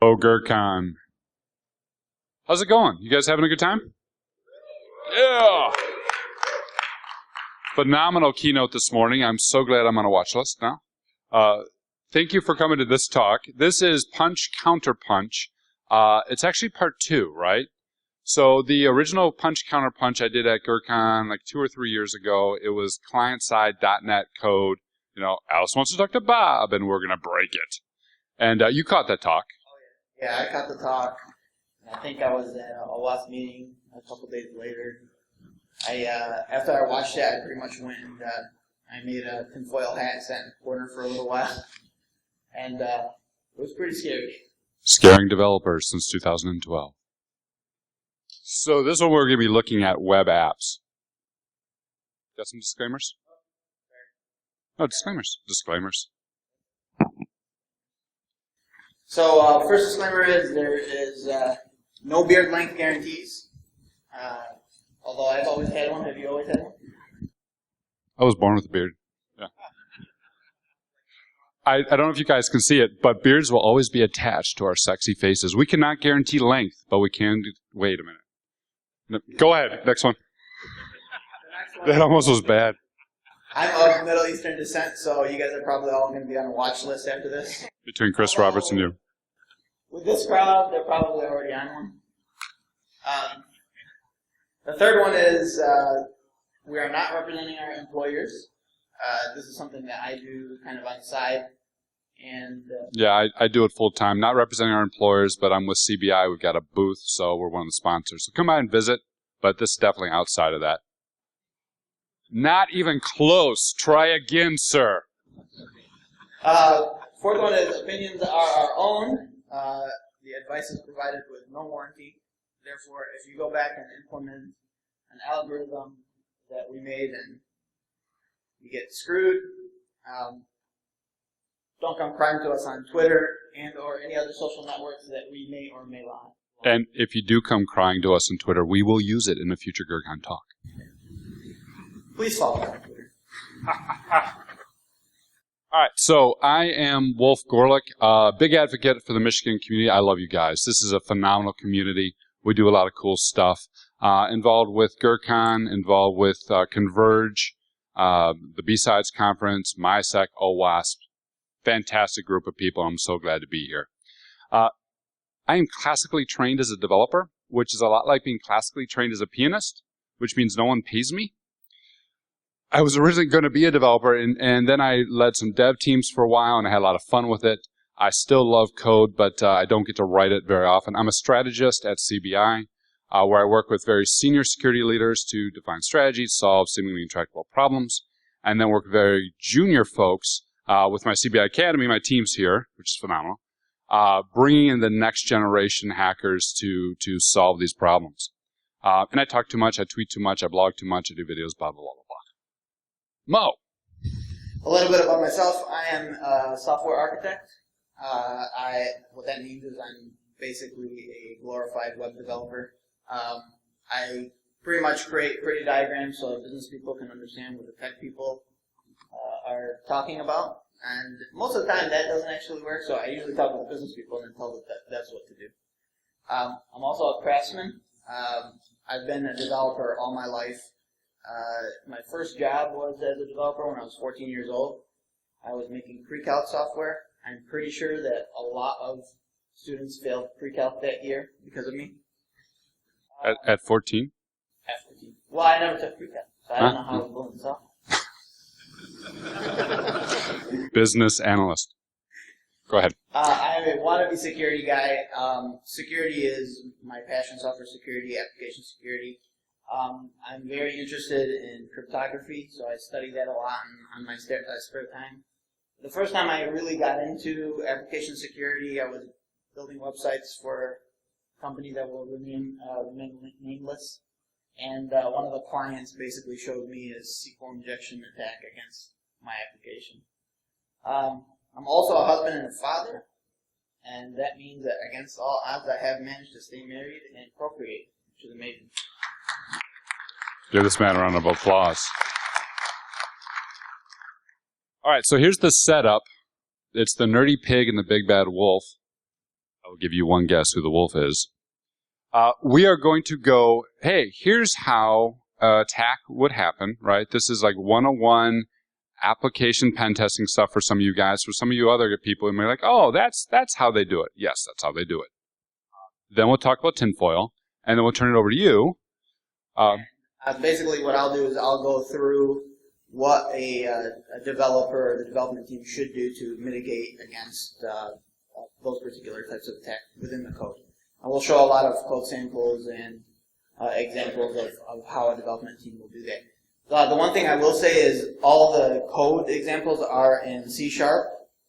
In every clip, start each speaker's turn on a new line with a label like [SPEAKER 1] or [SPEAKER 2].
[SPEAKER 1] Oh, GrrCON. How's it going? You guys having a good time? Yeah! Phenomenal keynote this morning. I'm so glad I'm on a watch list now. Thank you for coming to this talk. This is Punch Counter Punch. It's actually part 2, right? So the original Punch Counter Punch I did at GrrCON like 2 or 3 years ago. It was client-side .NET code. You know, Alice wants to talk to Bob, and we're going to break it. And you caught that talk.
[SPEAKER 2] Oh, yeah, I caught the talk. I think I was at a OWASP meeting a couple days later. After I watched it, I pretty much went and I made a tinfoil hat, sat in the corner for a little while. And it was pretty scary.
[SPEAKER 1] Scaring developers since 2012. So this one we're going to be looking at web apps. Got some disclaimers? Oh, disclaimers. Disclaimers.
[SPEAKER 2] So first disclaimer is there is no beard length guarantees. Although I've always had one. Have you always had one?
[SPEAKER 1] I was born with a beard. Yeah. I don't know if you guys can see it, but beards will always be attached to our sexy faces. We cannot guarantee length, but we can. Wait a minute. Go ahead. Next one. That almost was bad.
[SPEAKER 2] I'm of Middle Eastern descent, so you guys are probably all going to be on a watch list after this.
[SPEAKER 1] Between Chris Roberts and you.
[SPEAKER 2] With this crowd, they're probably already on one. The third one is we are not representing our employers. This is something that I do kind of on the side. And
[SPEAKER 1] yeah, I do it full time. Not representing our employers, but I'm with CBI. We've got a booth, so we're one of the sponsors. So come by and visit, but this is definitely outside of that. Not even close. Try again, sir.
[SPEAKER 2] Fourth one is opinions are our own. The advice is provided with no warranty. Therefore, if you go back and implement an algorithm that we made and you get screwed, don't come crying to us on Twitter and or any other social networks that we may or may not.
[SPEAKER 1] And if you do come crying to us on Twitter, we will use it in a future GrrCON talk.
[SPEAKER 2] Please follow me on Twitter.
[SPEAKER 1] All right, so I am Wolf Goerlich, big advocate for the Michigan community. I love you guys. This is a phenomenal community. We do a lot of cool stuff. Involved with GrrCON, involved with Converge, the B-Sides Conference, MySec, OWASP. Fantastic group of people. I'm so glad to be here. I am classically trained as a developer, which is a lot like being classically trained as a pianist, which means no one pays me. I was originally going to be a developer, and then I led some dev teams for a while, and I had a lot of fun with it. I still love code, but I don't get to write it very often. I'm a strategist at CBI, where I work with very senior security leaders to define strategies, solve seemingly intractable problems, and then work with very junior folks with my CBI Academy, my team's here, which is phenomenal, bringing in the next generation hackers to solve these problems. And I talk too much, I tweet too much, I blog too much, I do videos, blah, blah, blah, blah. Mo.
[SPEAKER 2] A little bit about myself. I am a software architect. What that means is I'm basically a glorified web developer. I pretty much create pretty diagrams so business people can understand what the tech people are talking about. And most of the time that doesn't actually work, so I usually talk to the business people and then tell them that that's what to do. I'm also a craftsman. I've been a developer all my life. My first job was as a developer when I was 14 years old. I was making pre-calc software. I'm pretty sure that a lot of students failed pre-calc that year because of me.
[SPEAKER 1] At 14?
[SPEAKER 2] At 14. Well, I never took pre-calc, so I don't know how I was building software.
[SPEAKER 1] Business analyst. Go ahead.
[SPEAKER 2] I'm a wannabe security guy. Security is my passion, software security, application security. I'm very interested in cryptography, so I study that a lot on my spare time. The first time I really got into application security, I was building websites for a company that will remain nameless, and one of the clients basically showed me a SQL injection attack against my application. I'm also a husband and a father, and that means that against all odds I have managed to stay married and procreate, which is amazing.
[SPEAKER 1] Give this man a round of applause. All right, so here's the setup. It's the nerdy pig and the big bad wolf. I'll give you one guess who the wolf is. We are going to go, hey, here's how attack would happen, right? This is like 101 application pen testing stuff for some of you guys. For some of you other people, you may be like, oh, that's how they do it. Yes, that's how they do it. Then we'll talk about tinfoil, and then we'll turn it over to you.
[SPEAKER 2] Basically, what I'll do is I'll go through what a developer or the development team should do to mitigate against those particular types of attack within the code. And we'll show a lot of code samples and examples of how a development team will do that. The one thing I will say is all the code examples are in C#,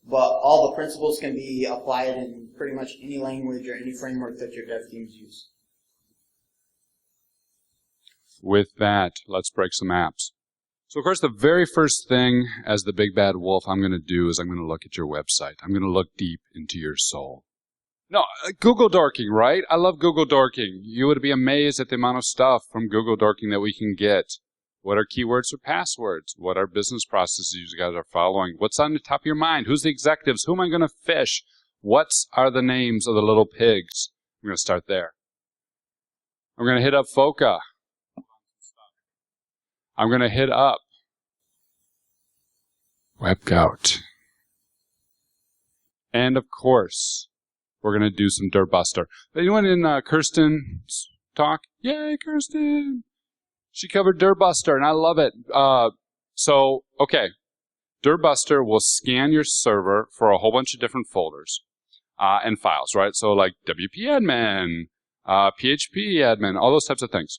[SPEAKER 2] but all the principles can be applied in pretty much any language or any framework that your dev teams use.
[SPEAKER 1] With that, let's break some apps. So, of course, the very first thing as the big bad wolf I'm going to do is I'm going to look at your website. I'm going to look deep into your soul. No, Google dorking, right? I love Google dorking. You would be amazed at the amount of stuff from Google dorking that we can get. What are keywords or passwords? What are business processes you guys are following? What's on the top of your mind? Who's the executives? Who am I going to fish? What are the names of the little pigs? I'm going to start there. I'm going to hit up FOCA. I'm going to hit up WebGout. And, of course, we're going to do some DirtBuster. Anyone in Kirsten's talk? Yay, Kirsten! She covered DirtBuster, and I love it. Okay. DirtBuster will scan your server for a whole bunch of different folders and files, right? So like WP admin, PHP admin, all those types of things.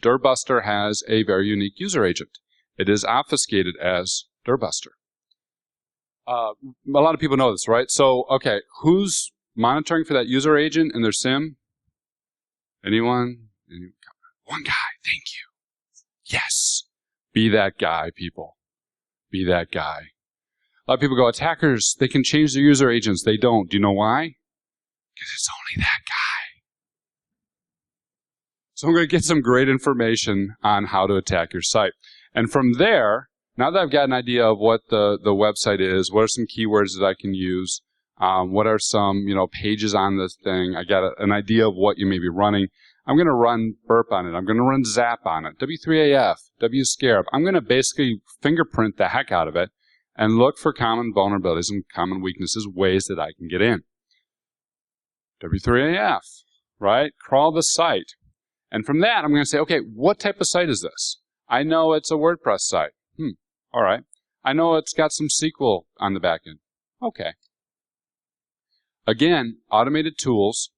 [SPEAKER 1] DirtBuster has a very unique user agent. It is obfuscated as DirtBuster. A lot of people know this, right? So, okay, who's monitoring for that user agent in their SIM? Anyone? One guy, thank you. Yes. Be that guy, people. Be that guy. A lot of people go, attackers, they can change their user agents. They don't. Do you know why? Because it's only that guy. So I'm going to get some great information on how to attack your site. And from there, now that I've got an idea of what the website is, what are some keywords that I can use, what are some pages on this thing, I got an idea of what you may be running. I'm going to run burp on it. I'm going to run zap on it, W3AF, WScarab. I'm going to basically fingerprint the heck out of it and look for common vulnerabilities and common weaknesses, ways that I can get in. W3AF, right? Crawl the site. And from that, I'm going to say, okay, what type of site is this? I know it's a WordPress site. All right. I know it's got some SQL on the back end. Okay. Again, automated tools,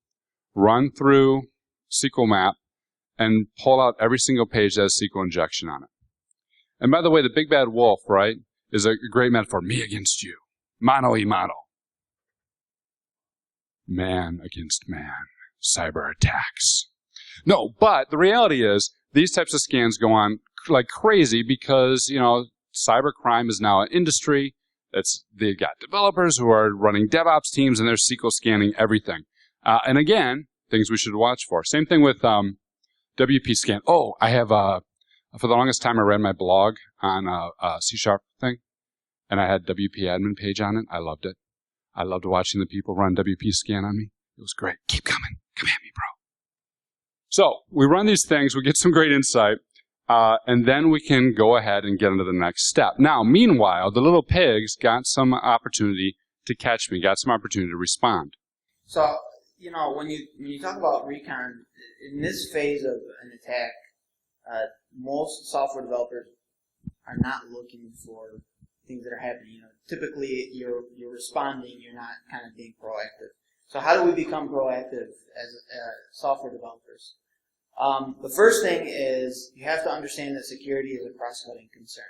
[SPEAKER 1] run through SQL map, and pull out every single page that has SQL injection on it. And by the way, the big bad wolf, right, is a great metaphor. Me against you. Mano y mano. Man against man. Cyber attacks. No, but the reality is these types of scans go on like crazy because, cybercrime is now an industry. They've got developers who are running DevOps teams and they're SQL scanning everything. And again, things we should watch for. Same thing with WP scan. Oh, I have for the longest time I ran my blog on a C# thing, and I had WP admin page on it. I loved it. I loved watching the people run WP scan on me. It was great. Keep coming. Come at me, bro. So we run these things. We get some great insight. And then we can go ahead and get into the next step. Now, meanwhile, the little pigs got some opportunity to catch me, got some opportunity to respond.
[SPEAKER 2] So, when you talk about recon, in this phase of an attack, most software developers are not looking for things that are happening. Typically, you're responding, you're not kind of being proactive. So how do we become proactive as software developers? The first thing is you have to understand that security is a cross-cutting concern.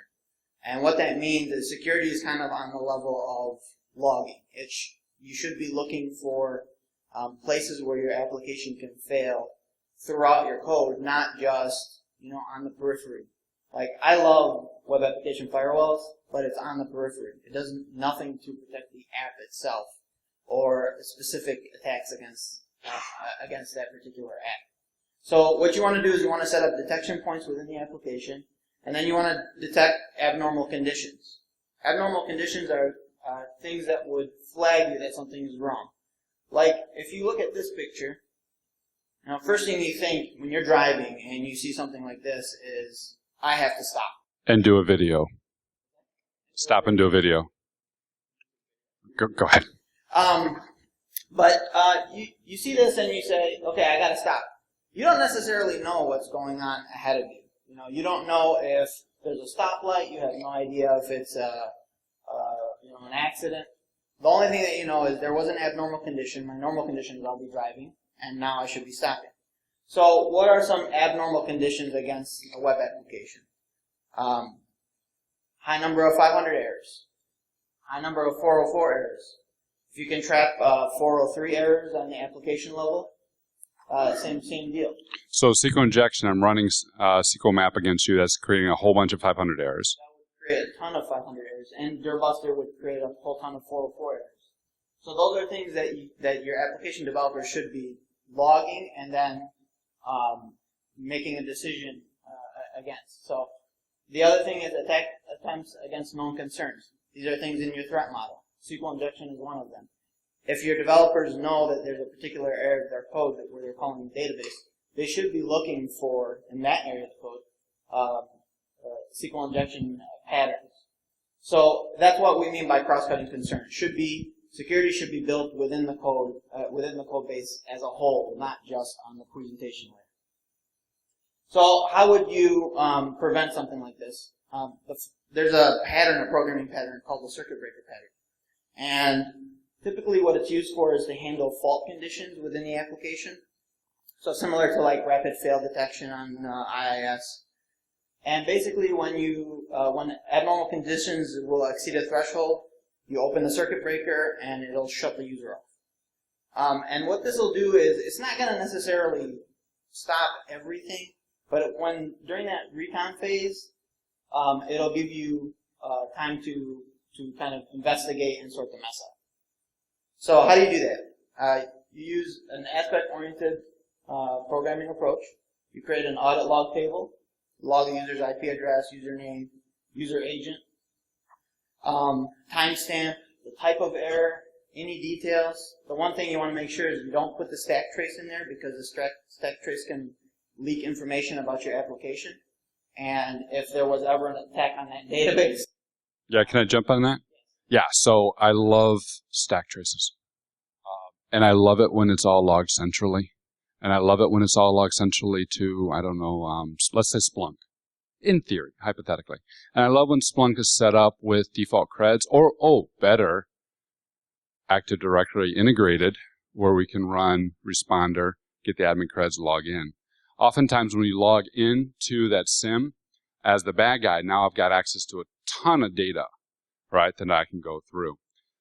[SPEAKER 2] And what that means is security is kind of on the level of logging. You should be looking for places where your application can fail throughout your code, not just on the periphery. Like, I love web application firewalls, but it's on the periphery. It does nothing to protect the app itself or specific attacks against that particular app. So what you want to do is you want to set up detection points within the application, and then you want to detect abnormal conditions. Abnormal conditions are things that would flag you that something is wrong. like if you look at this picture, now first thing you think when you're driving and you see something like this is, I have to stop.
[SPEAKER 1] And do a video. Stop and do a video. Go ahead.
[SPEAKER 2] But you see this and you say, okay, I got to stop. You don't necessarily know what's going on ahead of you. You know, you don't know if there's a stoplight. You have no idea if it's an accident. The only thing that you know is there was an abnormal condition. My normal condition is I'll be driving, and now I should be stopping. So what are some abnormal conditions against a web application? High number of 500 errors. High number of 404 errors. If you can trap 403 errors on the application level, same deal.
[SPEAKER 1] So SQL injection, I'm running SQL map against you. That's creating a whole bunch of 500 errors.
[SPEAKER 2] That would create a ton of 500 errors, and Durbuster would create a whole ton of 404 errors. So those are things that your application developer should be logging and then making a decision against. So the other thing is attack attempts against known concerns. These are things in your threat model. SQL injection is one of them. If your developers know that there's a particular area of their code where they're calling the database, they should be looking for, in that area of the code, SQL injection patterns. So that's what we mean by cross-cutting concerns. Security should be built within the code base as a whole, not just on the presentation layer. So how would you prevent something like this? There's a programming pattern called the circuit breaker pattern. And typically what it's used for is to handle fault conditions within the application. So similar to like rapid fail detection on IIS. And basically when abnormal conditions will exceed a threshold, you open the circuit breaker and it'll shut the user off. And what this will do is, it's not going to necessarily stop everything, but during that recon phase, it'll give you time to kind of investigate and sort the mess out. So how do you do that? You use an aspect-oriented programming approach. You create an audit log table, log the user's IP address, username, user agent, timestamp, the type of error, any details. The one thing you want to make sure is you don't put the stack trace in there, because the stack trace can leak information about your application. And if there was ever an attack on that database.
[SPEAKER 1] Yeah, can I jump on that? Yeah, so I love stack traces. And I love it when it's all logged centrally. And I love it when it's all logged centrally to, I don't know, let's say Splunk. In theory, hypothetically. And I love when Splunk is set up with default creds, or, better, Active Directory integrated, where we can run Responder, get the admin creds, log in. Oftentimes when you log into that SIM as the bad guy, now I've got access to a ton of data, right, that I can go through.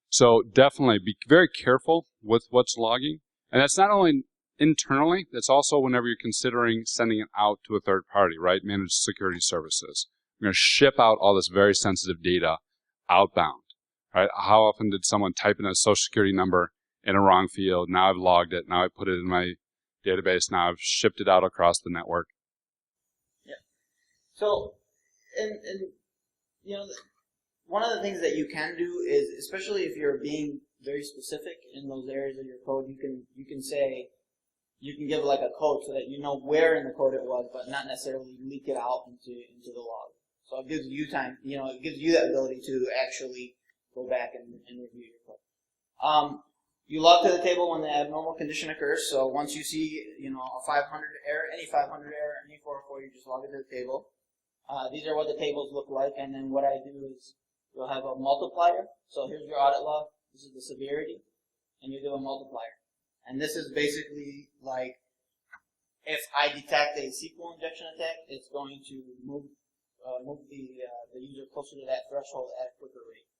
[SPEAKER 1] So definitely be very careful with what's logging. And that's not only internally, that's also whenever you're considering sending it out to a third party, right, managed security services. We're going to ship out all this very sensitive data outbound, right? How often did someone type in a social security number in a wrong field? Now I've logged it. Now I put it in my database. Now I've shipped it out across the network.
[SPEAKER 2] Yeah. So, one of the things that you can do is, especially if you're being very specific in those areas of your code, you can say, you can give like a code so that you know where in the code it was, but not necessarily leak it out into the log. So it gives you time, it gives you that ability to actually go back and review your code. You log to the table when the abnormal condition occurs. So once you see, a 500 error, any 500 error, any 404, you just log it to the table. These are what the tables look like, and then what I do is you'll have a multiplier. So here's your audit log. This is the severity, and you do a multiplier. And this is basically like, if I detect a SQL injection attack, it's going to move the user closer to that threshold at a quicker rate.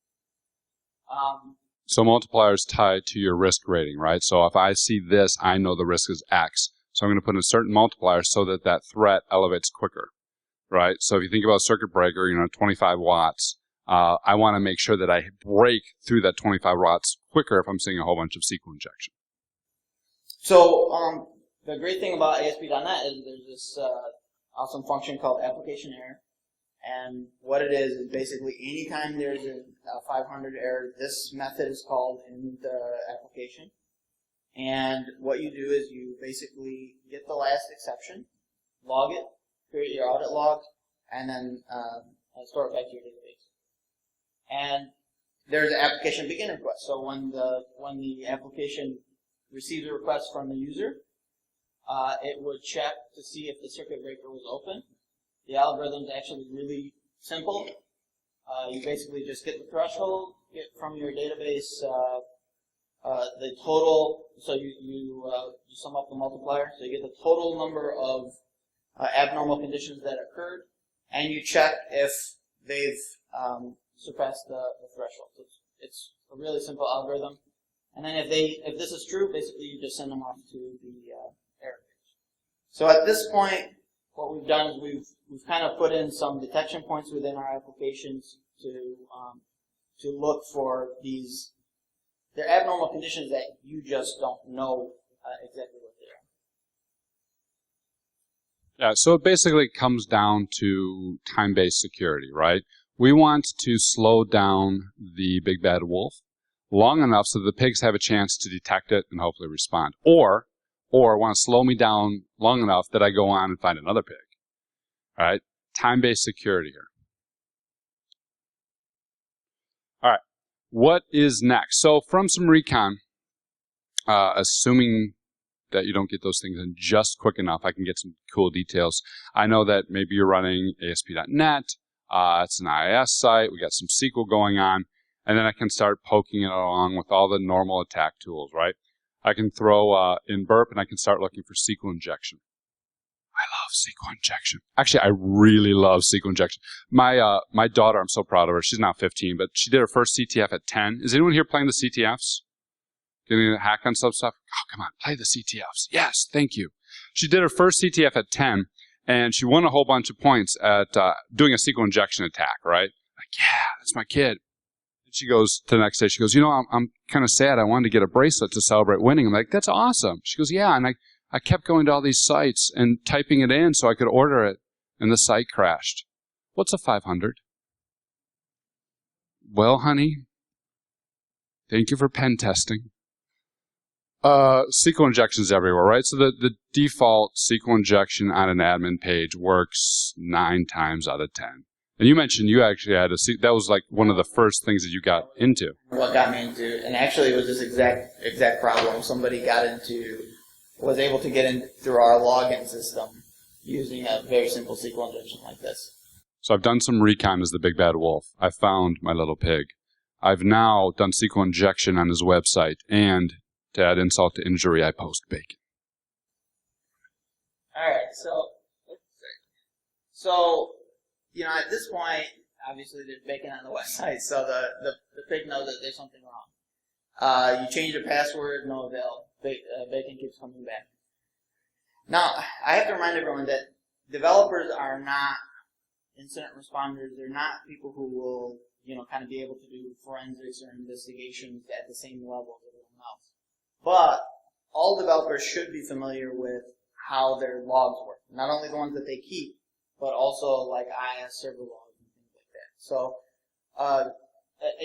[SPEAKER 1] So multiplier is tied to your risk rating, right? So if I see this, I know the risk is X. So I'm going to put in a certain multiplier so that that threat elevates quicker, right? So if you think about a circuit breaker, 25 watts, I want to make sure that I break through that 25 watts quicker if I'm seeing a whole bunch of SQL injection.
[SPEAKER 2] So the great thing about ASP.NET is there's this awesome function called application error. And what it is basically anytime there's a 500 error, this method is called in the application. And what you do is you basically get the last exception, log it, create your audit log, and then store it back to your database. And there's an application begin request. So when the application receives a request from the user, it would check to see if the circuit breaker was open. The algorithm is actually really simple. You basically just get the threshold, get from your database the total, so you sum up the multiplier, so you get the total number of abnormal conditions that occurred, and you check if they've surpassed the threshold. It's a really simple algorithm. And then if this is true, basically you just send them off to the error page. So at this point, what we've done is we've kind of put in some detection points within our applications to look for they're abnormal conditions that you just don't know exactly what they are.
[SPEAKER 1] Yeah, so it basically comes down to time-based security, right? We want to slow down the big bad wolf long enough so the pigs have a chance to detect it and hopefully respond. Or want to slow me down long enough that I go on and find another pig. All right? Time-based security here. All right. What is next? So from some recon, assuming that you don't get those things in just quick enough, I can get some cool details. I know that maybe you're running ASP.NET. It's an IIS site. We got some SQL going on. And then I can start poking it along with all the normal attack tools, right? I can throw in burp, and I can start looking for SQL injection. I love SQL injection. Actually, I really love SQL injection. My daughter, I'm so proud of her. She's now 15, but she did her first CTF at 10. Is anyone here playing the CTFs? Getting a hack on some stuff? Oh, come on, play the CTFs. Yes, thank you. She did her first CTF at 10, and she won a whole bunch of points at doing a SQL injection attack, right? Like, yeah, that's my kid. And she goes to the next day, she goes, you know, I'm kind of sad. I wanted to get a bracelet to celebrate winning. I'm like, that's awesome. She goes, yeah, and I kept going to all these sites and typing it in so I could order it, and the site crashed. What's a 500? Well, honey, thank you for pen testing. SQL injections everywhere, right? So the default SQL injection on an admin page works 9 times out of 10. And you mentioned you actually had that was like one of the first things that you got into.
[SPEAKER 2] What got me into, and actually it was this exact problem. Somebody was able to get in through our login system using a very simple SQL injection like this.
[SPEAKER 1] So I've done some recon as the big bad wolf. I found my little pig. I've now done SQL injection on his website, and to add insult to injury, I post bacon.
[SPEAKER 2] All right, so you know, at this point, obviously there's bacon on the website, so the pig knows that there's something wrong. You change the password, no avail. Bacon keeps coming back. Now, I have to remind everyone that developers are not incident responders. They're not people who will, you know, kind of be able to do forensics or investigations at the same level as everyone else. But all developers should be familiar with how their logs work. Not only the ones that they keep, but also like IIS server logs and things like that. So a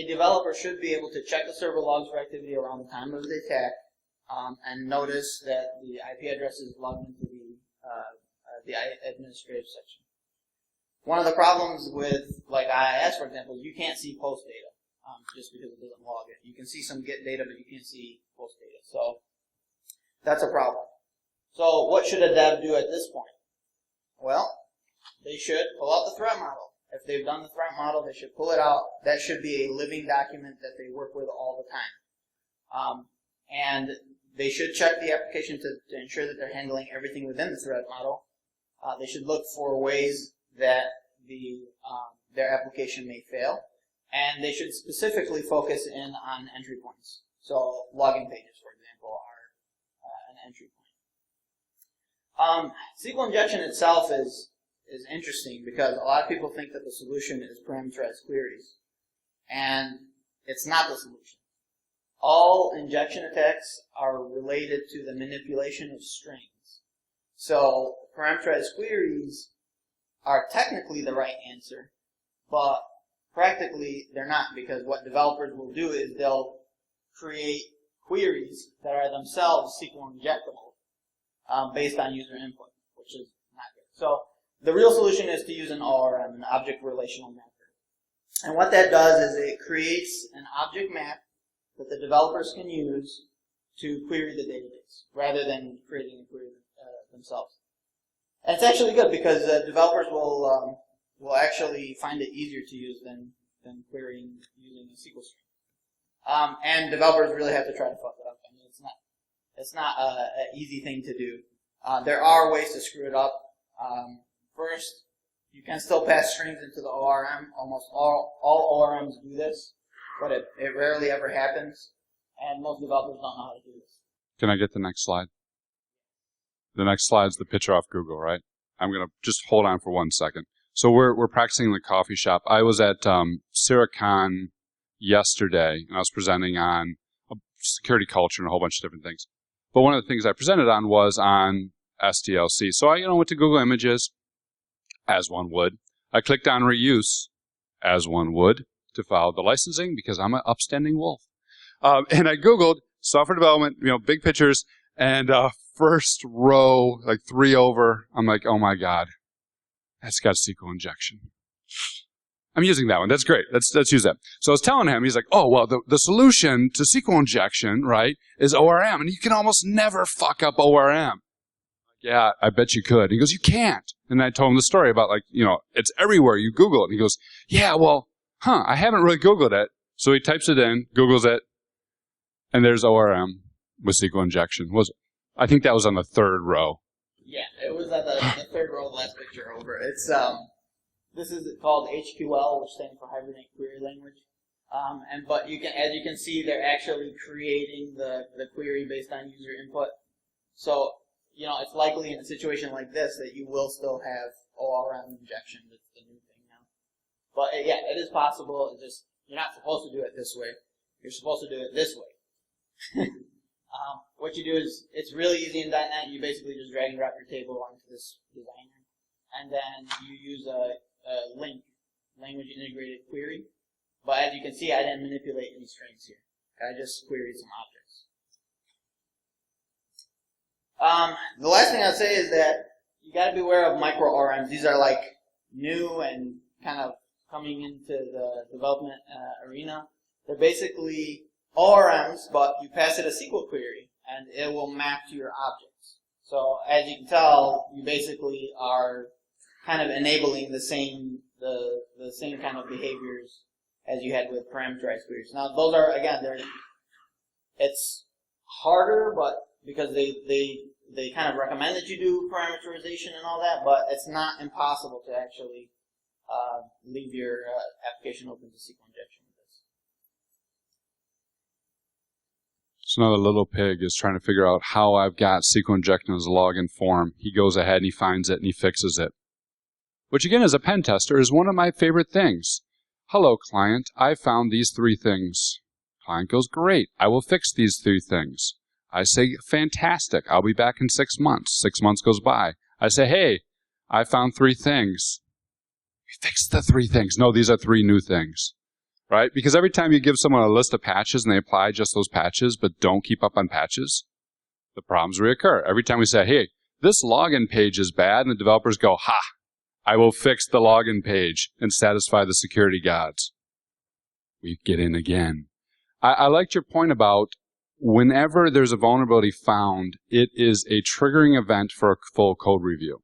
[SPEAKER 2] developer should be able to check the server logs for activity around the time of the attack, and notice that the IP address is logged into the administrative section. One of the problems with like IIS, for example, is you can't see post data just because it doesn't log it. You can see some get data, but you can't see post data. So that's a problem. So what should a dev do at this point? Well, they should pull out the threat model. If they've done the threat model, they should pull it out. That should be a living document that they work with all the time. And they should check the application to ensure that they're handling everything within the threat model. They should look for ways that their application may fail. And they should specifically focus in on entry points. So login pages, for example, are an entry point. SQL injection itself is interesting because a lot of people think that the solution is parameterized queries. And it's not the solution. All injection attacks are related to the manipulation of strings. So parameterized queries are technically the right answer, but practically they're not, because what developers will do is they'll create queries that are themselves SQL injectable based on user input, which is not good. So the real solution is to use an ORM, an object relational mapper. And what that does is it creates an object map that the developers can use to query the database, rather than creating a query themselves. And it's actually good because developers will actually find it easier to use than querying using a SQL string. And developers really have to try to fuck it up. I mean, it's not an easy thing to do. There are ways to screw it up. First, you can still pass strings into the ORM. Almost all ORMs do this, but it rarely ever happens, and most developers don't know how to do this.
[SPEAKER 1] Can I get the next slide? The next slide is the picture off Google, right? I'm going to just hold on for 1 second. So we're practicing in the coffee shop. I was at RECONNAISSANCE yesterday, and I was presenting on security culture and a whole bunch of different things. But one of the things I presented on was on SDLC. So I went to Google Images, as one would. I clicked on reuse, as one would, to follow the licensing because I'm an upstanding wolf. And I Googled software development, big pictures, and first row, like 3 over, I'm like, oh my God, that's got SQL injection. I'm using that one. That's great. Let's use that. So I was telling him, he's like, oh, well, the solution to SQL injection, right, is ORM. And you can almost never fuck up ORM. Yeah, I bet you could. He goes, you can't. And I told him the story about, it's everywhere. You Google it. And he goes, yeah, well, I haven't really Googled it. So he types it in, Googles it, and there's ORM with SQL injection. I think that was on the 3rd row.
[SPEAKER 2] Yeah, it was at the 3rd row, the last picture over. It's this is called HQL, which stands for Hibernate Query Language. But as you can see, they're actually creating the query based on user input. So it's likely in a situation like this that you will still have ORM injection. That's the new thing now. But yeah, it is possible. It's just you're not supposed to do it this way. You're supposed to do it this way. What you do is, it's really easy in .NET. You basically just drag and drop your table onto this designer, and then you use a link, language integrated query. But as you can see, I didn't manipulate any strings here. I just queried some objects. The last thing I'd say is that you got to be aware of micro ORMs. These are like new and kind of coming into the development arena. They're basically ORMs, but you pass it a SQL query, and it will map to your objects. So as you can tell, you basically are kind of enabling the same kind of behaviors as you had with parameterized queries. Now those are, again, it's harder, but because they kind of recommend that you do parameterization and all that, but it's not impossible to actually leave your application open to SQL injection with this.
[SPEAKER 1] So now the little pig is trying to figure out how I've got SQL injection as a login form. He goes ahead and he finds it and he fixes it. Which again, as a pen tester, is one of my favorite things. Hello, client. I found these 3 things. Client goes, great. I will fix these 3 things. I say, fantastic. I'll be back in 6 months. 6 months goes by. I say, hey, I found 3 things. We fixed the 3 things. No, these are 3 new things. Right? Because every time you give someone a list of patches and they apply just those patches but don't keep up on patches, the problems reoccur. Every time we say, hey, this login page is bad, and the developers go, ha, I will fix the login page and satisfy the security gods. We get in again. I liked your point about whenever there's a vulnerability found, it is a triggering event for a full code review.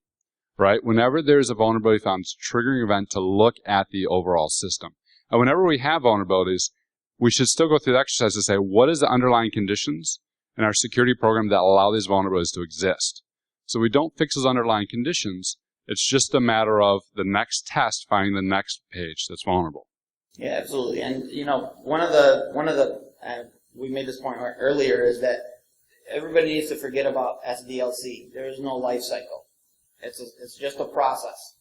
[SPEAKER 1] Right? Whenever there's a vulnerability found, it's a triggering event to look at the overall system. And whenever we have vulnerabilities, we should still go through the exercise to say, what is the underlying conditions in our security program that allow these vulnerabilities to exist? So we don't fix those underlying conditions. It's just a matter of the next test finding the next page that's vulnerable.
[SPEAKER 2] Yeah, absolutely. And one of the we made this point earlier is that everybody needs to forget about SDLC. There is no life cycle. It's just a process.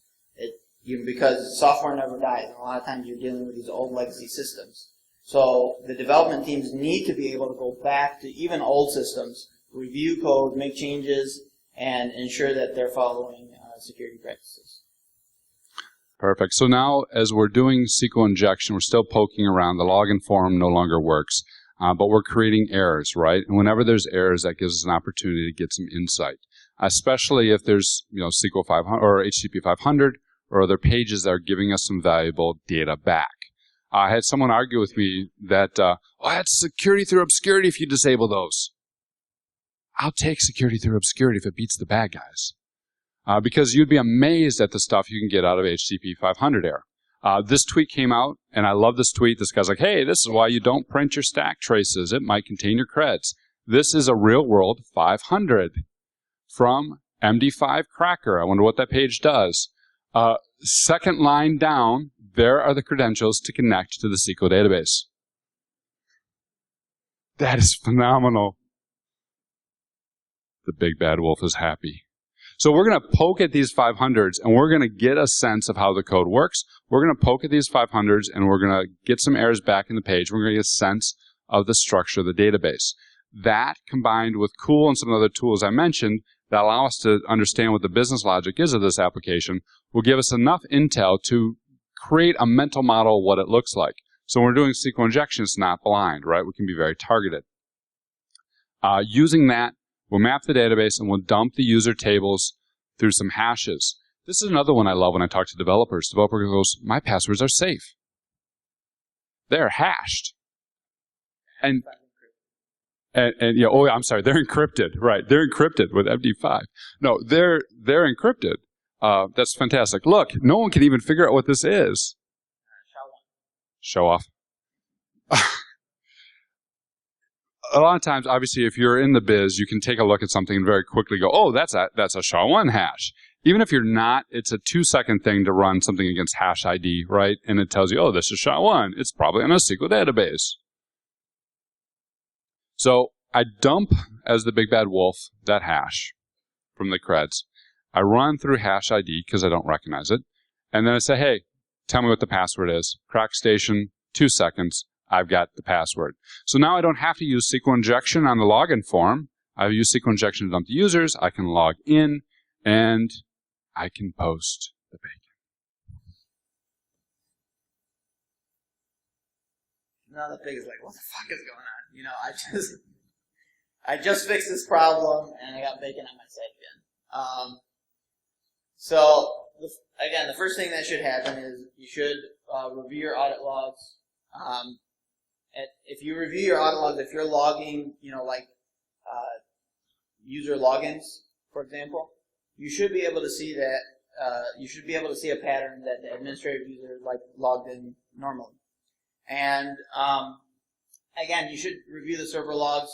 [SPEAKER 2] Because software never dies, and a lot of times you're dealing with these old legacy systems. So the development teams need to be able to go back to even old systems, review code, make changes, and ensure that they're following security practices.
[SPEAKER 1] Perfect. So now, as we're doing SQL injection, we're still poking around. The login form no longer works. but we're creating errors, right? And whenever there's errors, that gives us an opportunity to get some insight, especially if there's, SQL 500 or HTTP 500 or other pages that are giving us some valuable data back. I had someone argue with me that, that's security through obscurity if you disable those. I'll take security through obscurity if it beats the bad guys. Because you'd be amazed at the stuff you can get out of HTTP 500 error. This tweet came out, and I love this tweet. This guy's like, hey, this is why you don't print your stack traces. It might contain your creds. This is a real-world 500 from MD5 Cracker. I wonder what that page does. Second line down, there are the credentials to connect to the SQL database. That is phenomenal. The big bad wolf is happy. So we're going to poke at these 500s, and we're going to get a sense of how the code works. We're going to poke at these 500s, and we're going to get some errors back in the page. We're going to get a sense of the structure of the database. That, combined with Cool and some other tools I mentioned that allow us to understand what the business logic is of this application, will give us enough intel to create a mental model of what it looks like. So when we're doing SQL injection, it's not blind, right? We can be very targeted. Using that, we'll map the database, and we'll dump the user tables through some hashes. This is another one I love when I talk to developers. Developer goes, my passwords are safe. They're hashed. And I'm sorry, they're encrypted. Right, they're encrypted with MD5. No, they're encrypted. That's fantastic. Look, no one can even figure out what this is. Show off. A lot of times, obviously, if you're in the biz, you can take a look at something and very quickly go, oh, that's a SHA-1 hash. Even if you're not, it's a 2-second thing to run something against hash ID, right? And it tells you, oh, this is SHA-1. It's probably in a SQL database. So I dump, as the big bad wolf, that hash from the creds. I run through hash ID because I don't recognize it. And then I say, hey, tell me what the password is. Crack station, 2 seconds. I've got the password. So now I don't have to use SQL injection on the login form. I've used SQL injection to dump the users. I can log in, and I can post the bacon.
[SPEAKER 2] Now the pig is like, what the fuck is going on? I just fixed this problem, and I got bacon on my side again. Again, the first thing that should happen is you should review your audit logs. If you review your audit logs, if you're logging, user logins, for example, you should be able to see that. You should be able to see a pattern that the administrative user logged in normally. And again, you should review the server logs.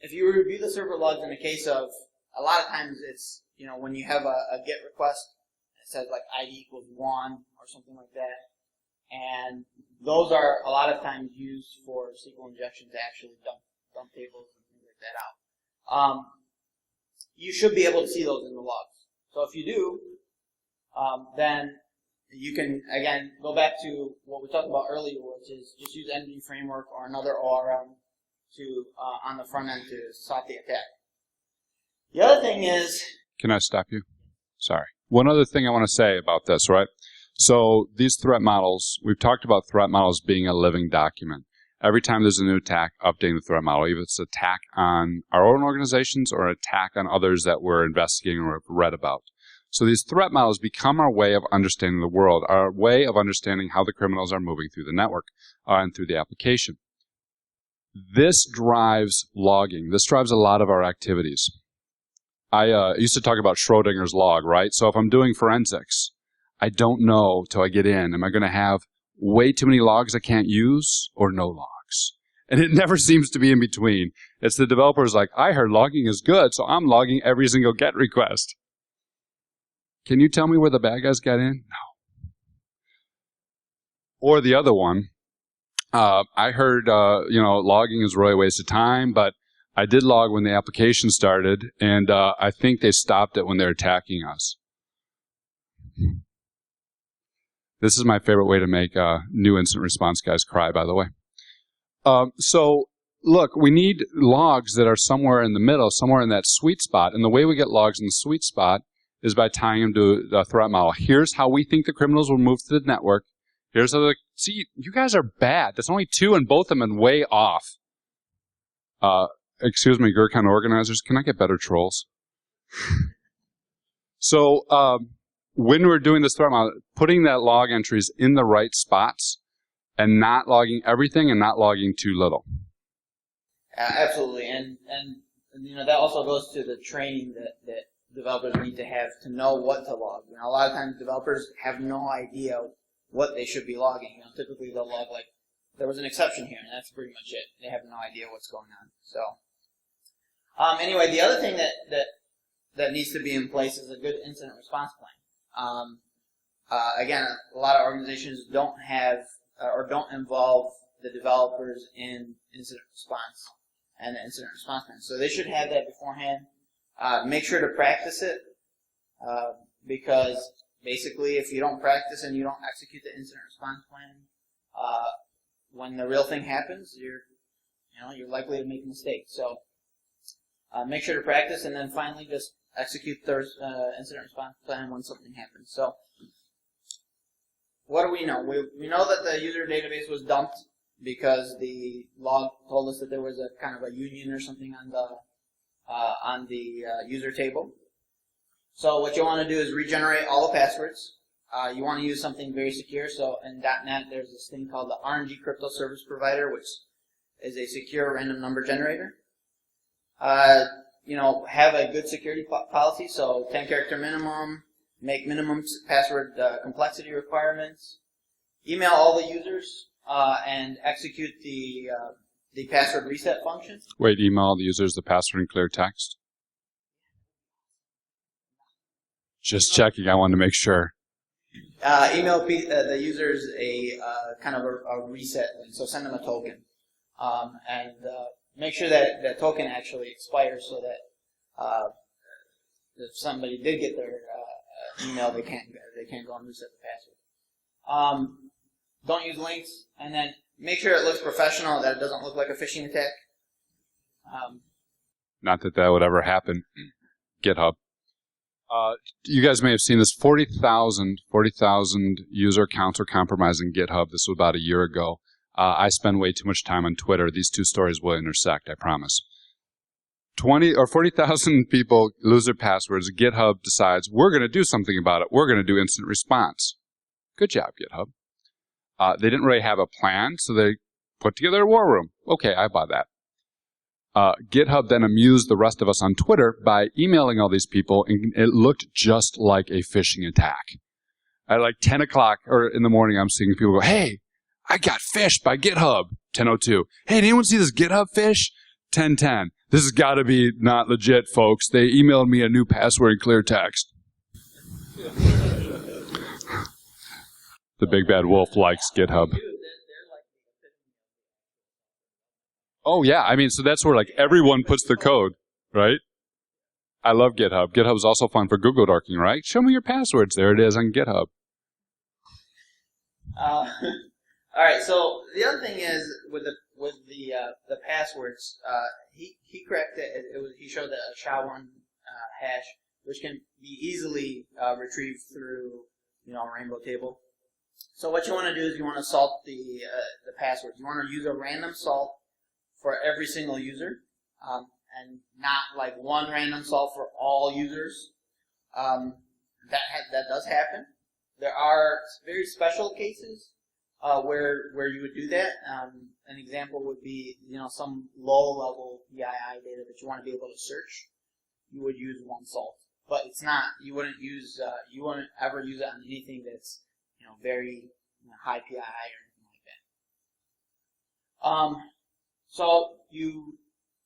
[SPEAKER 2] If you review the server logs in the case of, a lot of times it's, when you have a GET request, it says ID equals 1 or something like that. And those are a lot of times used for SQL injection to actually dump tables and things like that out. You should be able to see those in the logs. So if you do, then you can, again, go back to what we talked about earlier, which is just use ND framework or another ORM to on the front end to stop the attack. The other thing is...
[SPEAKER 1] Can I stop you? Sorry. One other thing I want to say about this, right? So these threat models, we've talked about threat models being a living document. Every time there's a new attack, updating the threat model, either it's an attack on our own organizations or an attack on others that we're investigating or have read about. So these threat models become our way of understanding the world, our way of understanding how the criminals are moving through the network and through the application. This drives logging. This drives a lot of our activities. I used to talk about Schrodinger's log, right? So if I'm doing forensics, I don't know till I get in. Am I going to have way too many logs I can't use or no logs? And it never seems to be in between. It's the developers like, I heard logging is good, so I'm logging every single GET request. Can you tell me where the bad guys got in? No. Or the other one, I heard, logging is really a waste of time, but I did log when the application started, and I think they stopped it when they're attacking us. This is my favorite way to make new incident response guys cry, by the way. So, look, we need logs that are somewhere in the middle, somewhere in that sweet spot. And the way we get logs in the sweet spot is by tying them to the threat model. Here's how we think the criminals will move to the network. Here's how see, you guys are bad. There's only 2, and both of them are way off. Excuse me, GrrCON organizers, can I get better trolls? So when we're doing this threat model, putting that log entries in the right spots and not logging everything and not logging too little.
[SPEAKER 2] Absolutely, and you know, that also goes to the training that developers need to have to know what to log. You know, a lot of times developers have no idea what they should be logging. You know, typically they'll log like, there was an exception here, and that's pretty much it. They have no idea what's going on. So, anyway, the other thing that needs to be in place is a good incident response plan. Again, a lot of organizations don't have or don't involve the developers in incident response and the incident response plan. So they should have that beforehand. Make sure to practice it, because basically if you don't practice and you don't execute the incident response plan, when the real thing happens, you're likely to make a mistake. So make sure to practice, and then finally just execute the incident response plan when something happens. So what do we know? We know that the user database was dumped because the log told us that there was a kind of a union or something on the user table. So what you want to do is regenerate all the passwords. You want to use something very secure. So in .NET, there's this thing called the RNG Crypto Service Provider, which is a secure random number generator. You know, have a good security policy. So 10-character minimum. Make minimum password complexity requirements. Email all the users and execute the password reset function.
[SPEAKER 1] Wait, email all the users the password in clear text? Just checking. I wanted to make sure.
[SPEAKER 2] Email the users a kind of a reset link. So send them a token, and make sure that that token actually expires so that if somebody did get their email, they can't go and reset the password. Don't use links, and then make sure it looks professional, that it doesn't look like a phishing attack.
[SPEAKER 1] Not that that would ever happen. GitHub. You guys may have seen this. 40,000 user accounts were compromised in GitHub. This was about a year ago. I spend way too much time on Twitter. These two stories will intersect, I promise. 20 or 40,000 people lose their passwords. GitHub decides, we're going to do something about it. We're going to do instant response. Good job, GitHub. They didn't really have a plan, so they put together a war room. Okay, I buy that. GitHub then amused the rest of us on Twitter by emailing all these people, and it looked just like a phishing attack. At like 10 o'clock or in the morning, I'm seeing people go, hey, I got phished by GitHub. 10:02. Hey, did anyone see this GitHub phish? 10:10. This has got to be not legit, folks. They emailed me a new password in clear text. The big bad wolf likes GitHub. Oh, yeah. I mean, so that's where, like, everyone puts their code, right? I love GitHub. GitHub is also fun for Google dorking, right? Show me your passwords. There it is on GitHub.
[SPEAKER 2] All right. So the other thing is with the passwords, he cracked it. He showed the SHA-1 hash, which can be easily retrieved through a rainbow table. So what you want to do is you want to salt the passwords. You want to use a random salt for every single user, and not like one random salt for all users. That does happen. There are very special cases where you would do that. An example would be some low-level PII data that you want to be able to search. You would use one salt, but it's not. You wouldn't ever use it on anything that's very high PII or anything like that. So you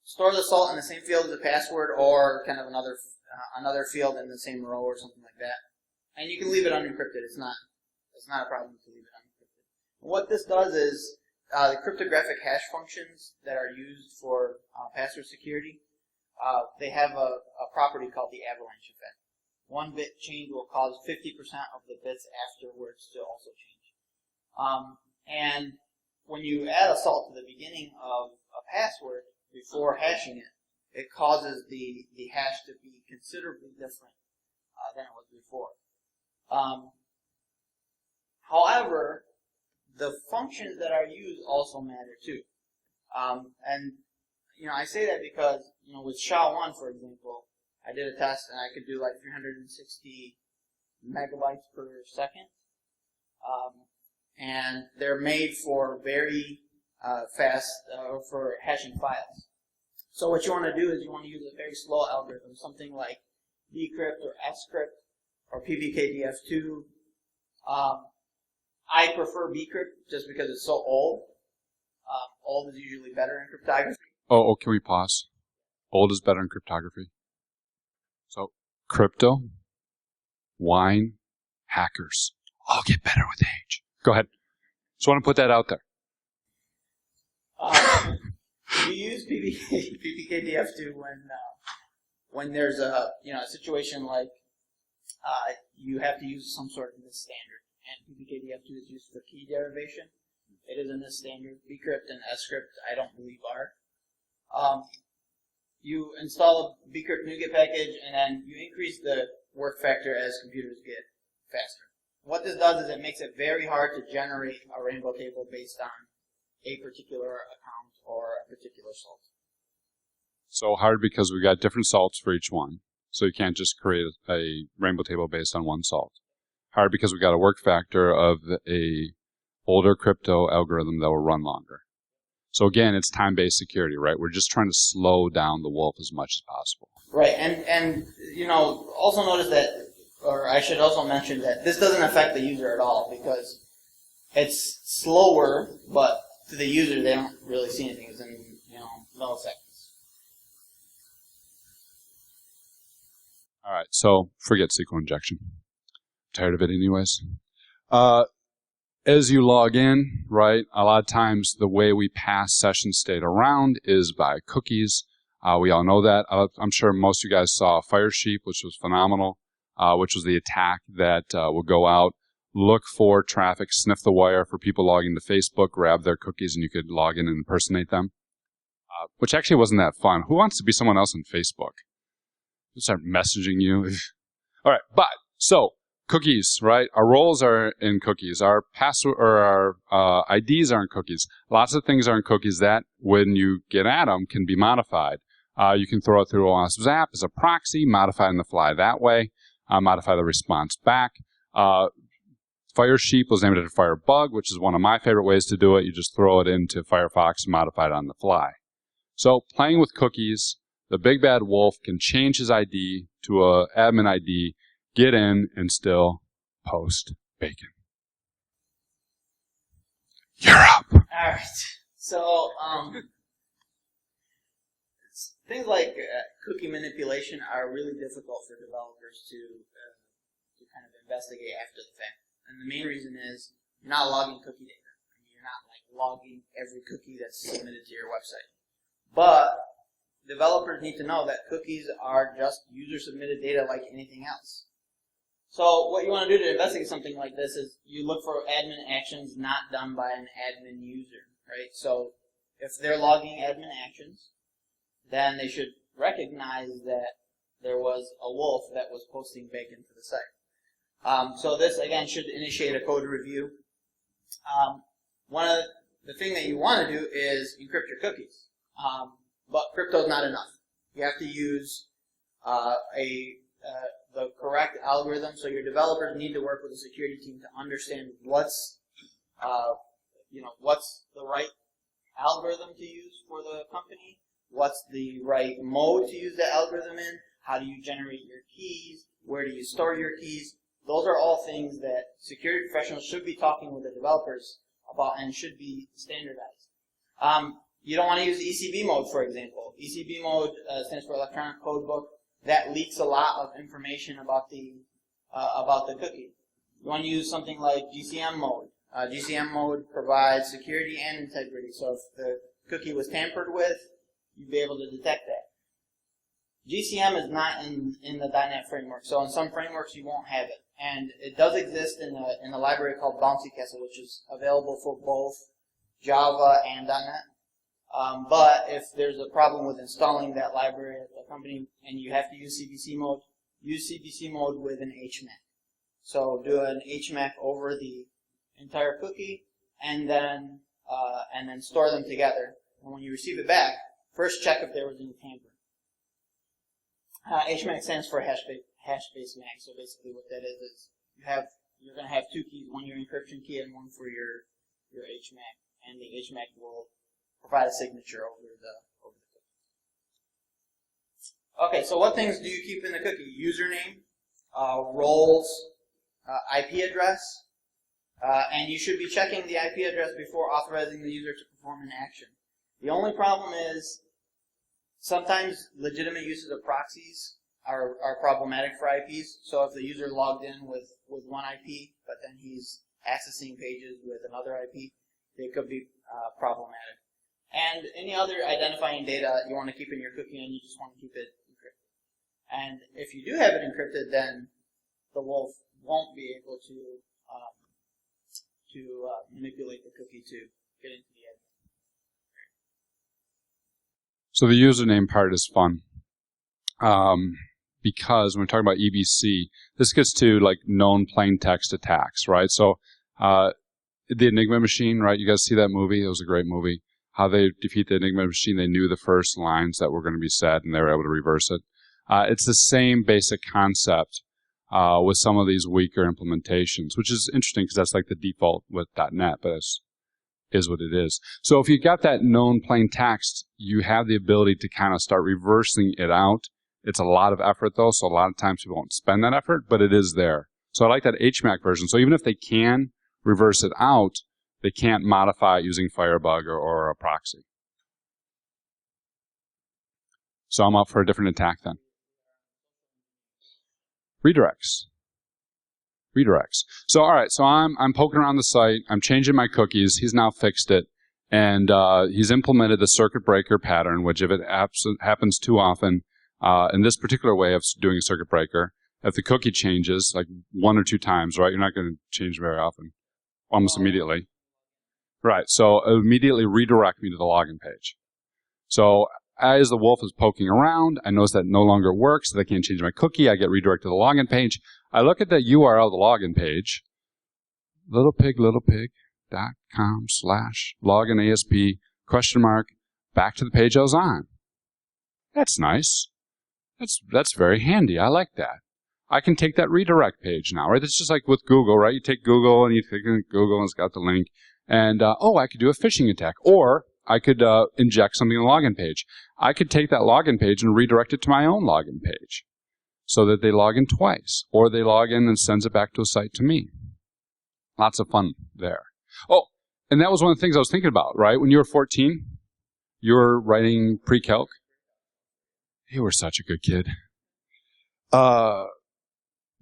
[SPEAKER 2] store the salt in the same field as the password, or kind of another field in the same row or something like that, and you can leave it unencrypted. It's not a problem to leave it unencrypted. What this does is the cryptographic hash functions that are used for password security. They have a property called the avalanche effect. One bit change will cause 50% of the bits afterwards to also change. And when you add a salt to the beginning of a password before hashing it, it causes the hash to be considerably different than it was before. However, the functions that are used also matter too. And I say that because, with SHA-1, for example, I did a test and I could do like 360 megabytes per second. And they're made for very fast, for hashing files. So what you want to do is you want to use a very slow algorithm, something like decrypt or scrypt or PBKDF2. I prefer bcrypt just because it's so old. Old is usually better in cryptography.
[SPEAKER 1] Oh, can we pause? Old is better in cryptography. So, crypto, wine, hackers, all get better with age. Go ahead. Just want to put that out there.
[SPEAKER 2] You use PBKDF2 when there's a situation like you have to use some sort of this standard, and PBKDF2 is used for key derivation. It is in this standard. Bcrypt and scrypt, I don't believe are. You install a bcrypt NuGet package, and then you increase the work factor as computers get faster. What this does is it makes it very hard to generate a rainbow table based on a particular account or a particular salt.
[SPEAKER 1] So hard because we got different salts for each one. So you can't just create a rainbow table based on one salt. Hard because we got a work factor of a older crypto algorithm that will run longer. So again, it's time-based security, right? We're just trying to slow down the wolf as much as possible.
[SPEAKER 2] Right, and also notice that, or I should also mention that this doesn't affect the user at all because it's slower, but to the user they don't really see anything. It's in milliseconds.
[SPEAKER 1] All right, so forget SQL injection. Tired of it anyways. As you log in, right, a lot of times the way we pass session state around is by cookies. We all know that. I'm sure most of you guys saw FireSheep, which was phenomenal, which was the attack that would go out, look for traffic, sniff the wire for people logging to Facebook, grab their cookies, and you could log in and impersonate them, which actually wasn't that fun. Who wants to be someone else on Facebook? They'll start messaging you. All right, but so cookies, right? Our roles are in cookies. Our password or our IDs are in cookies. Lots of things are in cookies that, when you get at them, can be modified. You can throw it through OWASP's app as a proxy, modify on the fly that way, modify the response back. FireSheep was named after FIREBUG, which is one of my favorite ways to do it. You just throw it into Firefox and modify it on the fly. So playing with cookies, the big bad wolf can change his ID to an admin ID, get in, and still post bacon. You're up.
[SPEAKER 2] All right. So things like cookie manipulation are really difficult for developers to kind of investigate after the fact. And the main reason is you're not logging cookie data. I mean, you're not like logging every cookie that's submitted to your website. But developers need to know that cookies are just user-submitted data like anything else. So what you want to do to investigate something like this is you look for admin actions not done by an admin user, right? So if they're logging admin actions, then they should recognize that there was a wolf that was posting bacon to the site. So this, again, should initiate a code review. One of the thing that you want to do is encrypt your cookies. But crypto is not enough. You have to use the correct algorithm. So your developers need to work with the security team to understand what's the right algorithm to use for the company, what's the right mode to use the algorithm in, how do you generate your keys, where do you store your keys. Those are all things that security professionals should be talking with the developers about and should be standardized. You don't want to use ECB mode, for example. ECB mode stands for Electronic Code Book. That leaks a lot of information about the cookie. You want to use something like GCM mode. GCM mode provides security and integrity. So if the cookie was tampered with, you'd be able to detect that. GCM is not in the .NET framework, so in some frameworks you won't have it. And it does exist in a library called Bouncy Castle, which is available for both Java and .NET. But if there's a problem with installing that library at the company and you have to use CBC mode, use CBC mode with an HMAC. So do an HMAC over the entire cookie and then store them together. And when you receive it back, first check if there was any tampering. HMAC stands for hash-based MAC. So basically, what that is you're going to have two keys, one your encryption key and one for your HMAC, and the HMAC will provide a signature over the cookie. Okay, so what things do you keep in the cookie? Username, roles, IP address, and you should be checking the IP address before authorizing the user to perform an action. The only problem is sometimes legitimate uses of proxies are problematic for IPs. So if the user logged in with one IP, but then he's accessing pages with another IP, they could be problematic. And any other identifying data you want to keep in your cookie, and you just want to keep it encrypted. And if you do have it encrypted, then the wolf won't be able to manipulate the cookie to get into the edge.
[SPEAKER 1] So the username part is fun. Because when we're talking about EBC, this gets to like known plain text attacks, right? So the Enigma Machine, right? You guys see that movie? It was a great movie. How they defeat the Enigma Machine, they knew the first lines that were going to be said, and they were able to reverse it. It's the same basic concept with some of these weaker implementations, which is interesting because that's like the default with .NET, but it is what it is. So if you got that known plain text, you have the ability to kind of start reversing it out. It's a lot of effort, though, so a lot of times people won't spend that effort, but it is there. So I like that HMAC version. So even if they can reverse it out, they can't modify it using FIREBUG or a proxy. So I'm up for a different attack then. Redirects. So all right, so I'm poking around the site. I'm changing my cookies. He's now fixed it, and he's implemented the circuit breaker pattern, which if it happens too often, in this particular way of doing a circuit breaker, if the cookie changes like 1 or 2 times, right, you're not going to change very often, almost immediately. Right, so it'll immediately redirect me to the login page. So as the wolf is poking around, I notice that no longer works, so I can't change my cookie. I get redirected to the login page. I look at the URL of the login page, littlepig.com/loginasp ? Back to the page I was on. That's nice. That's very handy. I like that. I can take that redirect page now, right? It's just like with Google, right? You take Google and you take Google and it's got the link. And, I could do a phishing attack. Or I could inject something in the login page. I could take that login page and redirect it to my own login page so that they log in twice. Or they log in and sends it back to a site to me. Lots of fun there. Oh, and that was one of the things I was thinking about, right? When you were 14, you were writing pre-calc. You were such a good kid.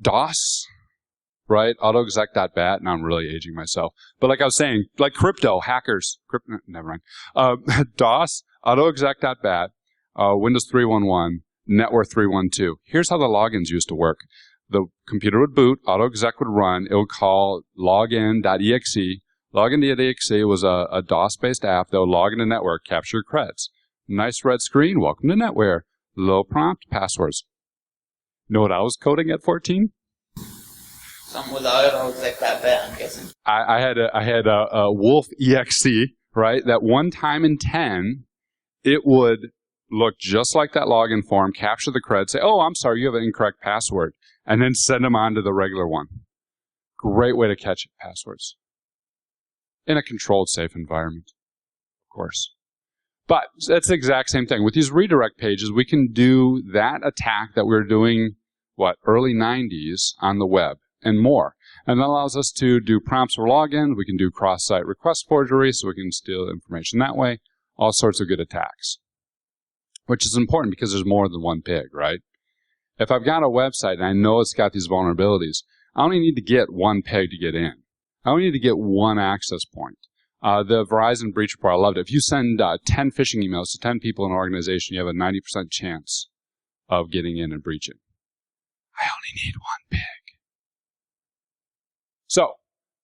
[SPEAKER 1] DOS, right? Autoexec.bat. Now I'm really aging myself. But like I was saying, like crypto, hackers. Never mind. DOS, autoexec.bat, Windows 3.11, Network 3.12. Here's how the logins used to work. The computer would boot, autoexec would run, it would call login.exe. Login.exe was a DOS-based app that would log into network, capture your creds. Nice red screen, welcome to NetWare. Low prompt, passwords. Know what I was coding at 14?
[SPEAKER 2] Something without autoexec.bat, I'm guessing.
[SPEAKER 1] I had a Wolf exe, right? That one time in 10, it would look just like that login form, capture the cred, say, oh, I'm sorry, you have an incorrect password, and then send them on to the regular one. Great way to catch passwords. In a controlled, safe environment, of course. But that's the exact same thing. With these redirect pages, we can do that attack that we were doing, early 90s on the web and more. And that allows us to do prompts for login. We can do cross-site request forgery, so we can steal information that way. All sorts of good attacks. Which is important because there's more than one pig, right? If I've got a website and I know it's got these vulnerabilities, I only need to get one peg to get in. I only need to get one access point. The Verizon breach report, I loved it. If you send 10 phishing emails to 10 people in an organization, you have a 90% chance of getting in and breaching. I only need one pig. So,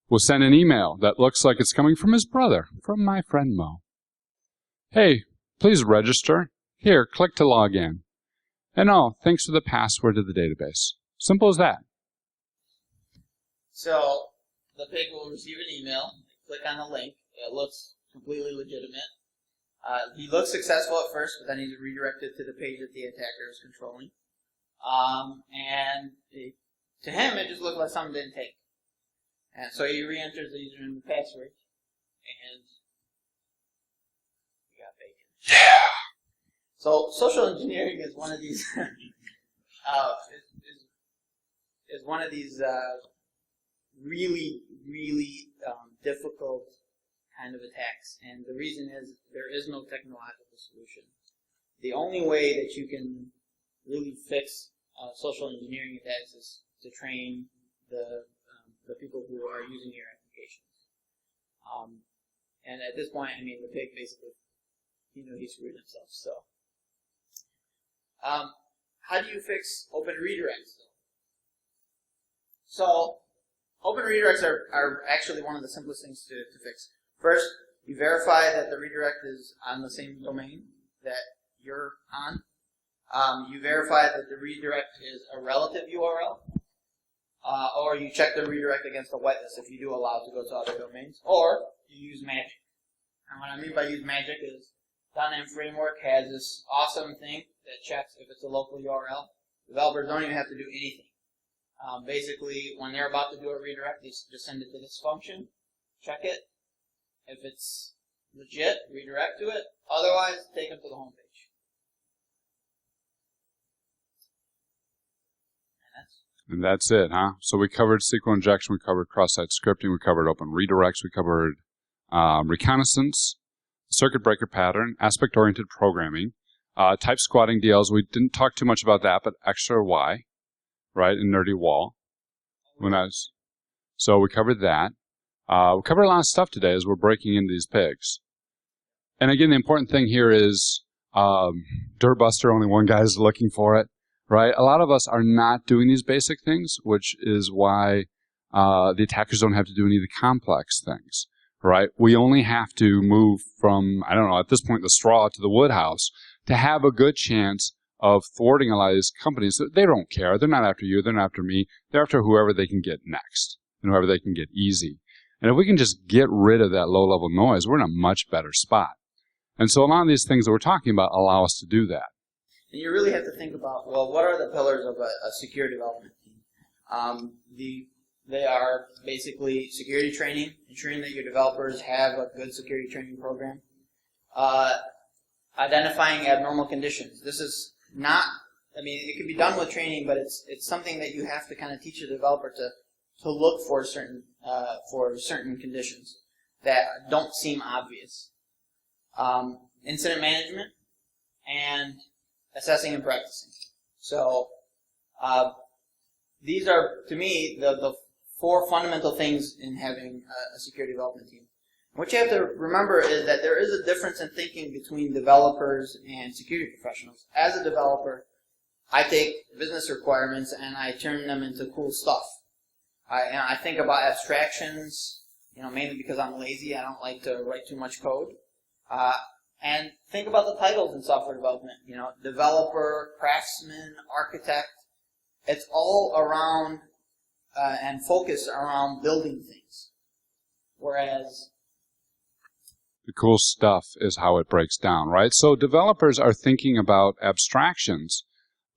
[SPEAKER 1] we'll send an email that looks like it's coming from his brother, from my friend Mo. Hey, please register. Here, click to log in. And thanks for the password to the database. Simple as that.
[SPEAKER 2] So, the pig will receive an email, click on the link. It looks completely legitimate. He looks successful at first, but then he's redirected to the page that the attacker is controlling. To him, it just looked like something didn't take. And so he re-enters the username and password, and we got bacon.
[SPEAKER 1] Yeah.
[SPEAKER 2] So social engineering is one of these is one of these really, really difficult kind of attacks. And the reason is there is no technological solution. The only way that you can really fix social engineering attacks is to train the people who are using your applications. And at this point, I mean, the pig basically, he screwed himself. So, how do you fix open redirects, though? So, open redirects are actually one of the simplest things to fix. First, you verify that the redirect is on the same domain that you're on. You verify that the redirect is a relative URL. Or you check the redirect against the whitelist if you do allow it to go to other domains. Or you use magic. And what I mean by use magic is .NET Framework has this awesome thing that checks if it's a local URL. Developers don't even have to do anything. Basically, when they're about to do a redirect, they just send it to this function, check it. If it's legit, redirect to it. Otherwise, take them to the home page.
[SPEAKER 1] And that's it, huh? So we covered SQL injection, we covered cross-site scripting, we covered open redirects, we covered reconnaissance, circuit breaker pattern, aspect-oriented programming, type squatting DLs. We didn't talk too much about that, but extra Y, right, in Nerdy Wall. So we covered that. We covered a lot of stuff today as we're breaking into these pigs. And again, the important thing here is Dirtbuster, only one guy is looking for it. Right? A lot of us are not doing these basic things, which is why the attackers don't have to do any of the complex things. Right? We only have to move from, I don't know, at this point, the straw to the woodhouse to have a good chance of thwarting a lot of these companies. They don't care. They're not after you. They're not after me. They're after whoever they can get next and whoever they can get easy. And if we can just get rid of that low-level noise, we're in a much better spot. And so a lot of these things that we're talking about allow us to do that.
[SPEAKER 2] And you really have to think about, well, what are the pillars of a secure development team? They are basically security training, ensuring that your developers have a good security training program. Identifying abnormal conditions. This is not, I mean, it can be done with training, but it's something that you have to kind of teach a developer to look for certain conditions that don't seem obvious. Incident management and assessing and practicing. So these are, to me, the four fundamental things in having a security development team. What you have to remember is that there is a difference in thinking between developers and security professionals. As a developer, I take business requirements and I turn them into cool stuff. I think about abstractions, mainly because I'm lazy. I don't like to write too much code. And think about the titles in software development. Developer, craftsman, architect. It's all around and focused around building things. Whereas
[SPEAKER 1] the cool stuff is how it breaks down, right? So developers are thinking about abstractions,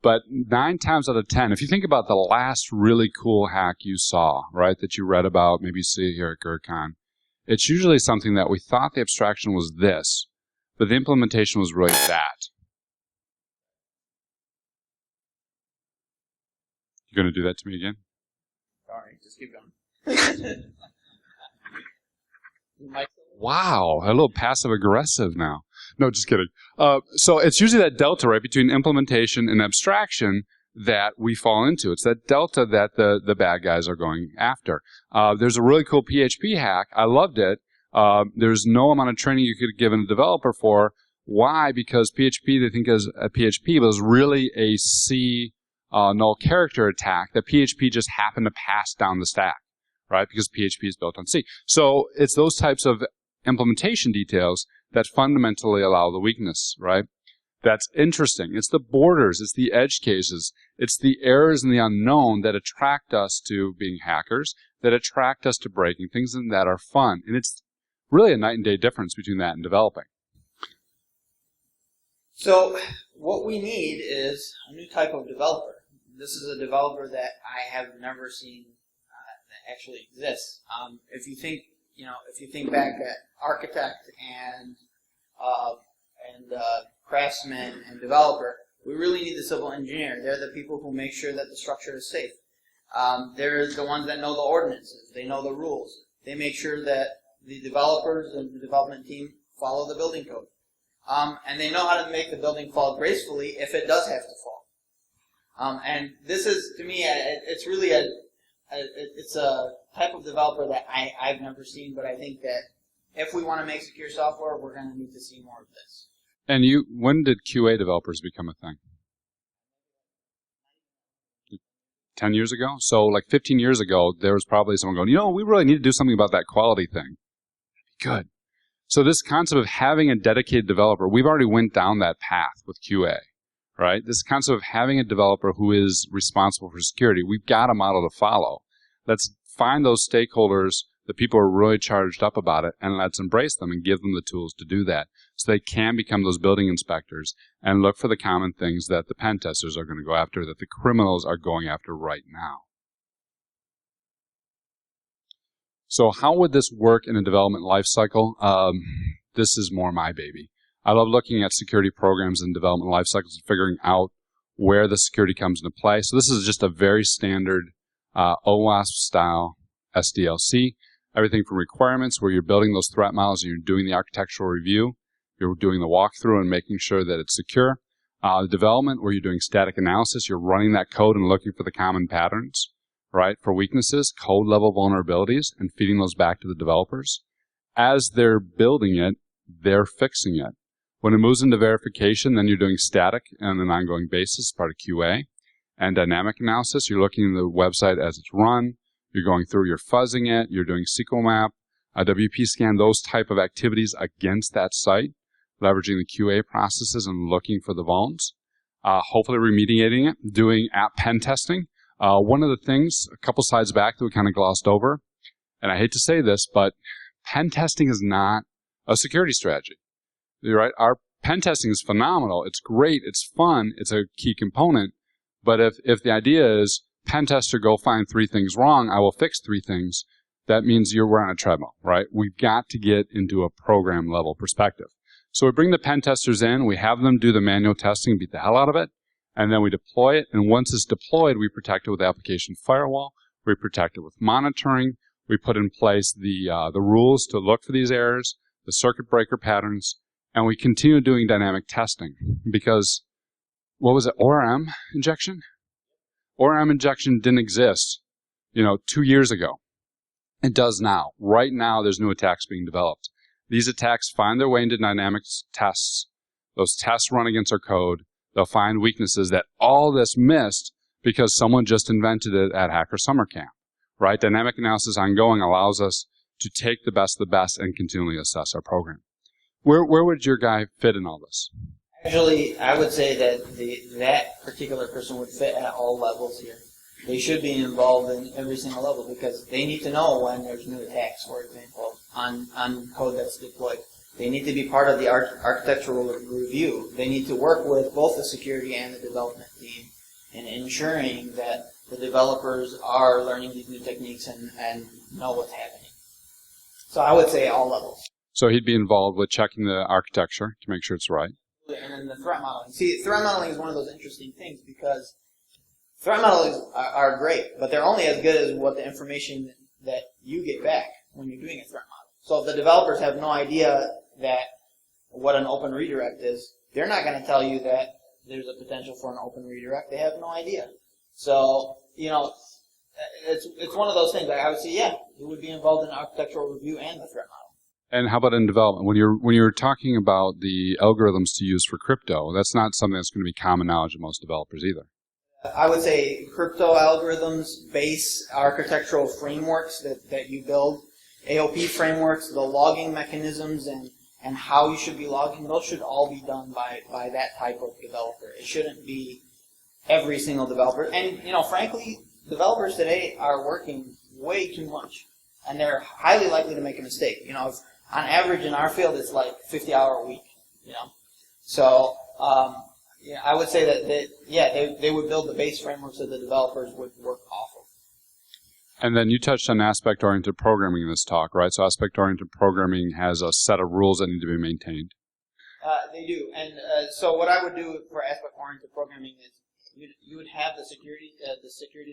[SPEAKER 1] but 9 times out of 10, if you think about the last really cool hack you saw, right, that you read about, maybe you see it here at GrrCON, it's usually something that we thought the abstraction was this, but the implementation was really that. You going to do that to me again?
[SPEAKER 2] Sorry, just keep going.
[SPEAKER 1] Wow, a little passive-aggressive now. No, just kidding. So it's usually that delta, right, between implementation and abstraction that we fall into. It's that delta that the bad guys are going after. There's a really cool PHP hack. I loved it. There's no amount of training you could give a developer for. Why? Because PHP, they think is a PHP, but it's really a C null character attack that PHP just happened to pass down the stack, right? Because PHP is built on C. So it's those types of implementation details that fundamentally allow the weakness, right? That's interesting. It's the borders, it's the edge cases, it's the errors and the unknown that attract us to being hackers, that attract us to breaking things and that are fun. And it's really a night and day difference between that and developing.
[SPEAKER 2] So what we need is a new type of developer. This is a developer that I have never seen that actually exists. If you think back at architect and craftsman and developer, we really need the civil engineer. They're the people who make sure that the structure is safe. They're the ones that know the ordinances. They know the rules. They make sure that the developers and the development team follow the building code. And they know how to make the building fall gracefully if it does have to fall. And this is, to me, it's really it's a type of developer that I've never seen, but I think that if we want to make secure software, we're going to need to see more of this.
[SPEAKER 1] And when did QA developers become a thing? 10 years ago? So like 15 years ago, there was probably someone going, we really need to do something about that quality thing. Good. So this concept of having a dedicated developer, we've already went down that path with QA, right? This concept of having a developer who is responsible for security, we've got a model to follow. Let's find those stakeholders, the people who are really charged up about it, and let's embrace them and give them the tools to do that so they can become those building inspectors and look for the common things that the pen testers are going to go after, that the criminals are going after right now. So how would this work in a development lifecycle? This is more my baby. I love looking at security programs and development lifecycles and figuring out where the security comes into play. So this is just a very standard OWASP-style SDLC. Everything from requirements, where you're building those threat models and you're doing the architectural review. You're doing the walkthrough and making sure that it's secure. Development, where you're doing static analysis. You're running that code and looking for the common patterns, right, for weaknesses, code-level vulnerabilities, and feeding those back to the developers. As they're building it, they're fixing it. When it moves into verification, then you're doing static on an ongoing basis, part of QA. And dynamic analysis, you're looking at the website as it's run. You're going through, you're fuzzing it, you're doing SQL map, WP scan, those type of activities against that site, leveraging the QA processes and looking for the vulns. Hopefully remediating it, doing app pen testing. One of the things, a couple slides back that we kind of glossed over, and I hate to say this, but pen testing is not a security strategy. You're right? Our pen testing is phenomenal. It's great. It's fun. It's a key component. But if the idea is pen tester, go find 3 things wrong, I will fix 3 things, that means we're on a treadmill, right? We've got to get into a program level perspective. So we bring the pen testers in, we have them do the manual testing, beat the hell out of it, and then we deploy it. And once it's deployed, we protect it with application firewall. We protect it with monitoring. We put in place the rules to look for these errors, the circuit breaker patterns, and we continue doing dynamic testing because, what was it, ORM injection? ORM injection didn't exist, 2 years ago. It does now. Right now, there's new attacks being developed. These attacks find their way into dynamic tests. Those tests run against our code. They'll find weaknesses that all this missed because someone just invented it at Hacker Summer Camp, right? Dynamic analysis ongoing allows us to take the best of the best and continually assess our program. Where would your guy fit in all this?
[SPEAKER 2] Actually, I would say that that particular person would fit at all levels here. They should be involved in every single level because they need to know when there's new attacks, for example, on code that's deployed. They need to be part of the architectural review. They need to work with both the security and the development team in ensuring that the developers are learning these new techniques and know what's happening. So I would say all levels.
[SPEAKER 1] So he'd be involved with checking the architecture to make sure it's right.
[SPEAKER 2] And then the threat modeling. See, threat modeling is one of those interesting things because threat models are great, but they're only as good as what the information that you get back when you're doing a threat model. So if the developers have no idea that what an open redirect is, they're not going to tell you that there's a potential for an open redirect. They have no idea. So, it's one of those things. I would say, yeah, it would be involved in architectural review and the threat model.
[SPEAKER 1] And how about in development? When you're talking about the algorithms to use for crypto, that's not something that's going to be common knowledge of most developers either.
[SPEAKER 2] I would say crypto algorithms, base architectural frameworks that you build, AOP frameworks, the logging mechanisms, and how you should be logging, those should all be done by that type of developer. It shouldn't be every single developer. And, frankly, developers today are working way too much, and they're highly likely to make a mistake. If, on average in our field, it's like 50-hour a week, So yeah, I would say that they would build the base frameworks that the developers would work off of.
[SPEAKER 1] And then you touched on aspect-oriented programming in this talk, right? So aspect-oriented programming has a set of rules that need to be maintained.
[SPEAKER 2] They do, and so what I would do for aspect-oriented programming is you would have the security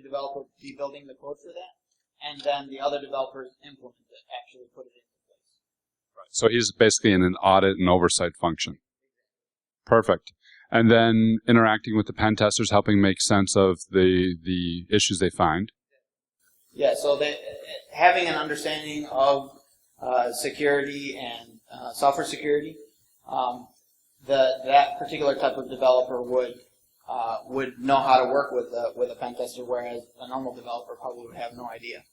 [SPEAKER 2] developer be building the code for that, and then the other developers implement it, actually put it into place.
[SPEAKER 1] Right. So he's basically in an audit and oversight function. Perfect. And then interacting with the pen testers, helping make sense of the issues they find.
[SPEAKER 2] Yeah, so having an understanding of security and software security, that particular type of developer would know how to work with a pen tester, whereas a normal developer probably would have no idea.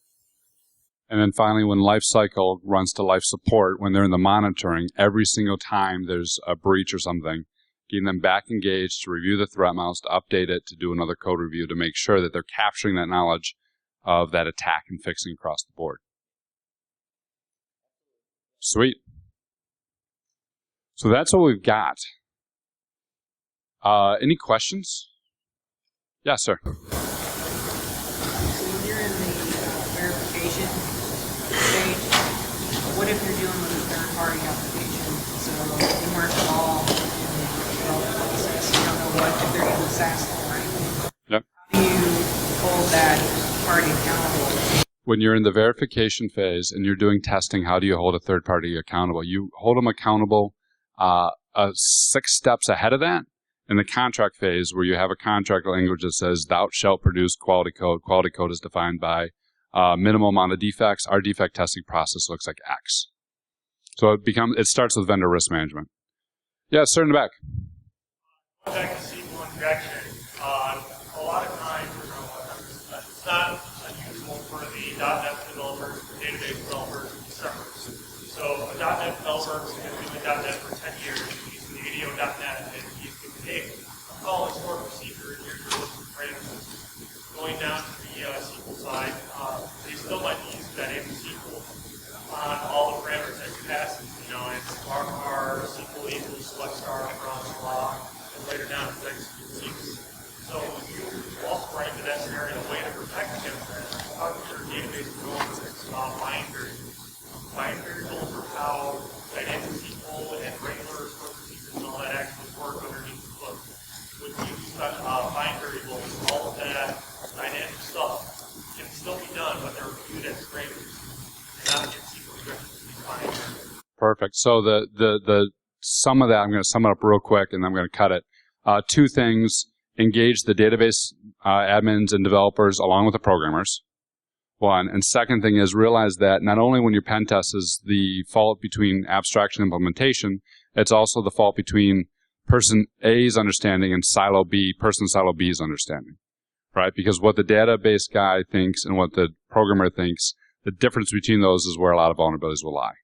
[SPEAKER 1] And then finally, when LifeCycle runs to life support, when they're in the monitoring, every single time there's a breach or something, getting them back engaged to review the threat mouse, to update it, to do another code review, to make sure that they're capturing that knowledge of that attack and fixing across the board. Sweet. So that's what we've got. Any questions? Yes, sir.
[SPEAKER 3] So when you're in the verification stage, what if you're dealing with a third-party application? So you weren't involved in the development process. You don't know what if they're using SASL or anything.
[SPEAKER 1] Yep.
[SPEAKER 3] How do you hold that party accountable?
[SPEAKER 1] When you're in the verification phase and you're doing testing, how do you hold a third party accountable? You hold them accountable 6 steps ahead of that. In the contract phase, where you have a contract language that says, thou shalt produce quality code. Quality code is defined by minimal amount of defects. Our defect testing process looks like X. So it starts with vendor risk management. Yeah, sir, in the back.
[SPEAKER 4] Back to SQL injection. A lot of times, it's not unusual for the .NET developers, the database developers, to be separate. So a .NET developer who's been doing .NET for 10 years, using the ADO.NET, and he's hey, I'm calling store procedure, and here's your list of parameters. Going down to the SQL side, they still might be using that SQL on all the parameters that you pass. You know, it's our SQL equals select star from blah, and later down it's execute SQL. So you also run into that scenario, a way to protect against that. How does your database development bind variables for how dynamic SQL and regular store procedures and all that actually work underneath the hood? With use bind variables, all of that dynamic stuff can still be done, but they're viewed as parameters, not in SQL scripts.
[SPEAKER 1] Perfect. So the sum of that, I'm going to sum it up real quick, and then I'm going to cut it. 2 things: engage the database admins and developers along with the programmers. 1. And second thing is realize that not only when your pen test is the fault between abstraction and implementation, it's also the fault between person A's understanding and person silo B's understanding, right? Because what the database guy thinks and what the programmer thinks, the difference between those is where a lot of vulnerabilities will lie.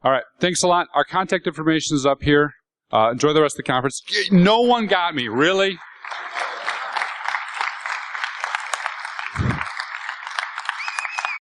[SPEAKER 1] All right, thanks a lot. Our contact information is up here. Enjoy the rest of the conference. No one got me, really?